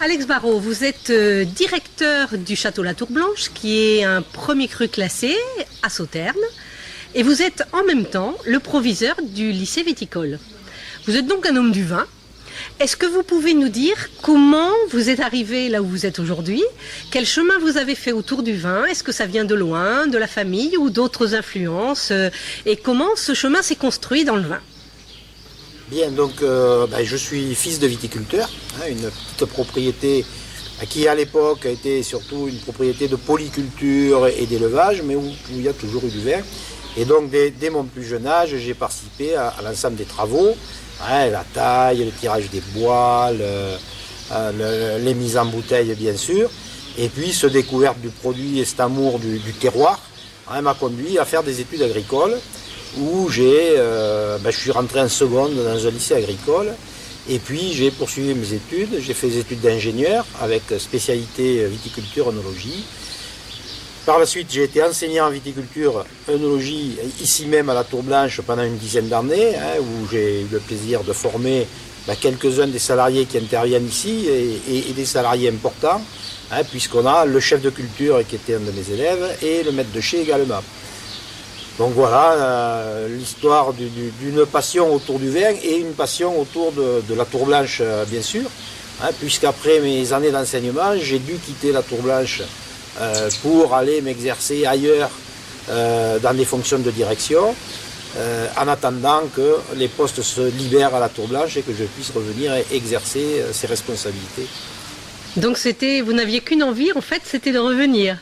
Alex Barrault, vous êtes directeur du Château La Tour Blanche, qui est un premier cru classé à Sauternes, et vous êtes en même temps le proviseur du lycée viticole. Vous êtes donc un homme du vin. Est-ce que vous pouvez nous dire comment vous êtes arrivé là où vous êtes aujourd'hui? Quel chemin vous avez fait autour du vin? Est-ce que ça vient de loin, de la famille ou d'autres influences? Et comment ce chemin s'est construit dans le vin? Bien, donc je suis fils de viticulteur, une petite propriété qui à l'époque a été surtout une propriété de polyculture et d'élevage, mais où il y a toujours eu du vin. Et donc dès mon plus jeune âge, j'ai participé à l'ensemble des travaux, la taille, le tirage des bois, les mises en bouteille bien sûr. Et puis cette découverte du produit et cet amour du terroir m'a conduit à faire des études agricoles, où je suis rentré en seconde dans un lycée agricole et puis j'ai poursuivi mes études. J'ai fait des études d'ingénieur avec spécialité viticulture, œnologie. Par la suite, j'ai été enseignant en viticulture, œnologie, ici même à la Tour Blanche pendant une dizaine d'années, où j'ai eu le plaisir de former quelques-uns des salariés qui interviennent ici et des salariés importants, puisqu'on a le chef de culture qui était un de mes élèves et le maître de chai également. Donc voilà l'histoire d'une passion autour du vin et une passion autour de la Tour Blanche, bien sûr, puisqu'après mes années d'enseignement, j'ai dû quitter la Tour Blanche pour aller m'exercer ailleurs dans des fonctions de direction, en attendant que les postes se libèrent à la Tour Blanche et que je puisse revenir et exercer ces responsabilités. Donc vous n'aviez qu'une envie, en fait, c'était de revenir.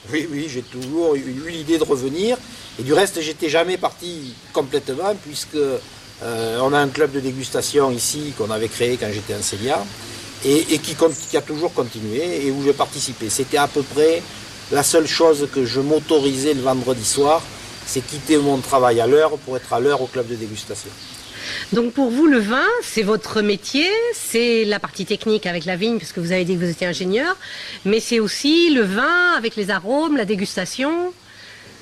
Oui, j'ai toujours eu l'idée de revenir. Et du reste, j'étais jamais parti complètement, puisque on a un club de dégustation ici qu'on avait créé quand j'étais enseignant et qui a toujours continué et où j'ai participé. C'était à peu près la seule chose que je m'autorisais le vendredi soir, c'est quitter mon travail à l'heure pour être à l'heure au club de dégustation. Donc pour vous, le vin, c'est votre métier, c'est la partie technique avec la vigne, puisque vous avez dit que vous étiez ingénieur, mais c'est aussi le vin avec les arômes, la dégustation.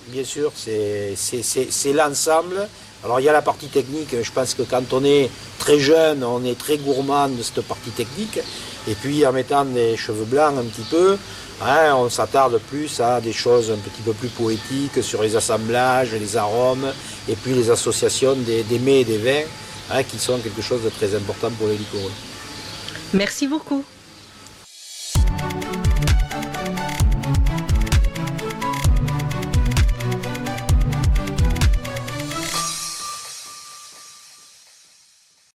Bien sûr, c'est l'ensemble. Alors il y a la partie technique, je pense que quand on est très jeune, on est très gourmand de cette partie technique. Et puis en mettant des cheveux blancs un petit peu, on s'attarde plus à des choses un petit peu plus poétiques sur les assemblages, les arômes, et puis les associations des mets et des vins, qui sont quelque chose de très important pour les liquoreux. Merci beaucoup.